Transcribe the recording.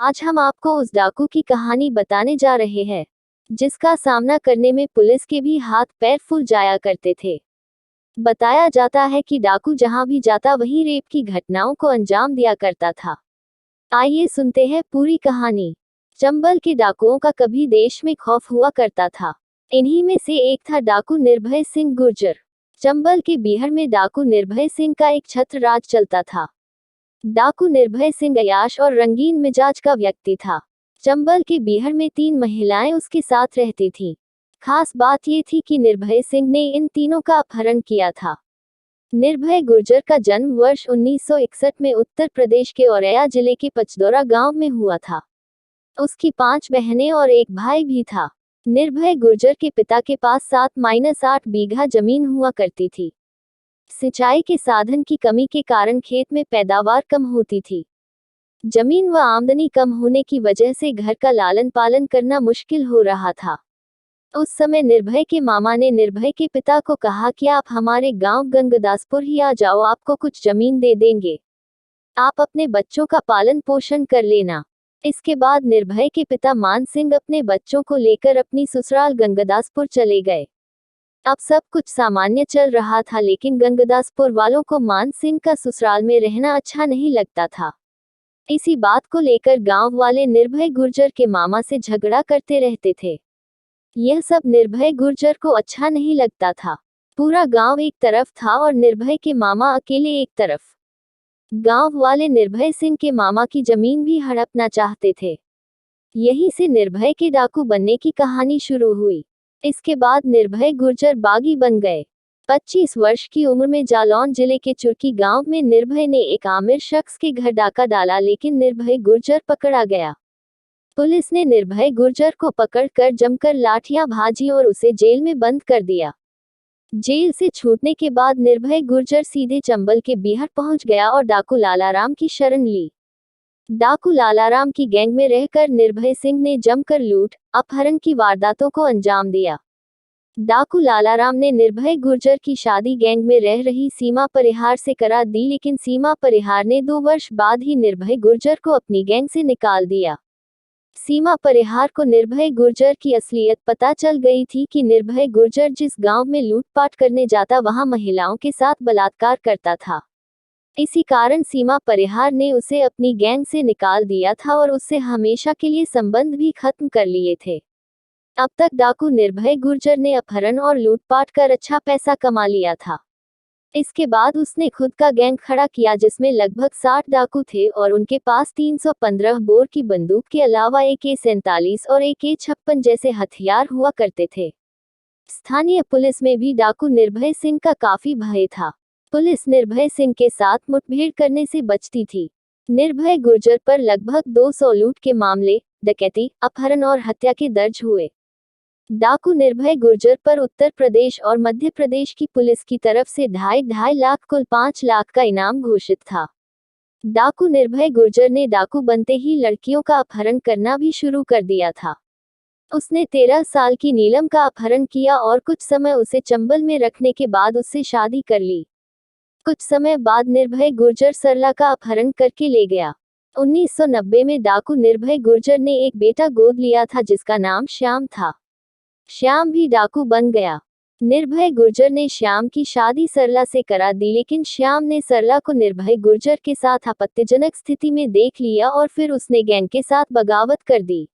आज हम आपको उस डाकू की कहानी बताने जा रहे हैं जिसका सामना करने में पुलिस के भी हाथ पैर फूल जाया करते थे। बताया जाता है कि डाकू जहां भी जाता वहीं रेप की घटनाओं को अंजाम दिया करता था। आइए सुनते हैं पूरी कहानी। चंबल के डाकुओं का कभी देश में खौफ हुआ करता था। इन्हीं में से एक था डाकू निर्भय सिंह गुर्जर। चंबल के बिहार में डाकू निर्भय सिंह का एक छत्र राज चलता था। डाकू निर्भय सिंह अय्याश और रंगीन मिजाज का व्यक्ति था। चंबल के बिहार में 3 महिलाएं उसके साथ रहती थीं। खास बात ये थी कि निर्भय सिंह ने इन तीनों का अपहरण किया था। निर्भय गुर्जर का जन्म वर्ष 1961 में उत्तर प्रदेश के औरैया जिले के पचदौरा गांव में हुआ था। उसकी 5 बहनें और एक भाई भी था। निर्भय गुर्जर के पिता के पास 7-8 बीघा जमीन हुआ करती थी। सिंचाई के साधन की कमी के कारण खेत में पैदावार कम होती थी। जमीन व आमदनी कम होने की वजह से घर का लालन पालन करना मुश्किल हो रहा था। उस समय निर्भय के मामा ने निर्भय के पिता को कहा कि आप हमारे गांव गंगदासपुर ही आ जाओ, आपको कुछ जमीन दे देंगे, आप अपने बच्चों का पालन पोषण कर लेना। इसके बाद निर्भय के पिता मान सिंह अपने बच्चों को लेकर अपनी ससुराल गंगदासपुर चले गए। अब सब कुछ सामान्य चल रहा था, लेकिन गंगदासपुर वालों को मान सिंह का ससुराल में रहना अच्छा नहीं लगता था। इसी बात को लेकर गांव वाले निर्भय गुर्जर के मामा से झगड़ा करते रहते थे। यह सब निर्भय गुर्जर को अच्छा नहीं लगता था। पूरा गांव एक तरफ था और निर्भय के मामा अकेले एक तरफ। गांव वाले निर्भय सिंह के मामा की जमीन भी हड़पना चाहते थे। यहीं से निर्भय के डाकू बनने की कहानी शुरू हुई। इसके बाद निर्भय गुर्जर बागी बन गए। 25 वर्ष की उम्र में जालौन जिले के चुरकी गांव में निर्भय ने एक आमिर शख्स के घर डाका डाला, लेकिन निर्भय गुर्जर पकड़ा गया। पुलिस ने निर्भय गुर्जर को पकड़कर जमकर लाठियां भाजी और उसे जेल में बंद कर दिया। जेल से छूटने के बाद निर्भय गुर्जर सीधे चंबल के बिहार पहुंच गया और डाकू लालाराम की शरण ली। डाकू लालाराम की गैंग में रहकर निर्भय सिंह ने जमकर लूट अपहरण की वारदातों को अंजाम दिया। डाकू लालाराम ने निर्भय गुर्जर की शादी गैंग में रह रही सीमा परिहार से करा दी, लेकिन सीमा परिहार ने 2 वर्ष बाद ही निर्भय गुर्जर को अपनी गैंग से निकाल दिया। सीमा परिहार को निर्भय गुर्जर की असलियत पता चल गई थी कि निर्भय गुर्जर जिस गांव में लूटपाट करने जाता वहां महिलाओं के साथ बलात्कार करता था। इसी कारण सीमा परिहार ने उसे अपनी गैंग से निकाल दिया था और उससे हमेशा के लिए संबंध भी खत्म कर लिए थे। अब तक डाकू निर्भय गुर्जर ने अपहरण और लूटपाट कर अच्छा पैसा कमा लिया था। इसके बाद उसने खुद का गैंग खड़ा किया जिसमें लगभग 60 डाकू थे और उनके पास 315 बोर की बंदूक के अलावा AK-47 और AK-56 जैसे हथियार हुआ करते थे। स्थानीय पुलिस में भी डाकू निर्भय सिंह का काफी भय था। पुलिस निर्भय सिंह के साथ मुठभेड़ करने से बचती थी। निर्भय गुर्जर पर लगभग 200 लूट के मामले, डकैती, अपहरण और हत्या के दर्ज हुए। डाकू निर्भय गुर्जर पर उत्तर प्रदेश और मध्य प्रदेश की पुलिस की तरफ से 2.5 लाख कुल 5 लाख का इनाम घोषित था। डाकू निर्भय गुर्जर ने डाकू बनते ही लड़कियों का अपहरण करना भी शुरू कर दिया था। उसने 13 साल की नीलम का अपहरण किया और कुछ समय उसे चंबल में रखने के बाद उससे शादी कर ली। कुछ समय बाद निर्भय गुर्जर सरला का अपहरण करके ले गया। 1990 में डाकू निर्भय गुर्जर ने एक बेटा गोद लिया था जिसका नाम श्याम था। श्याम भी डाकू बन गया। निर्भय गुर्जर ने श्याम की शादी सरला से करा दी, लेकिन श्याम ने सरला को निर्भय गुर्जर के साथ आपत्तिजनक स्थिति में देख लिया और फिर उसने गैंग के साथ बगावत कर दी।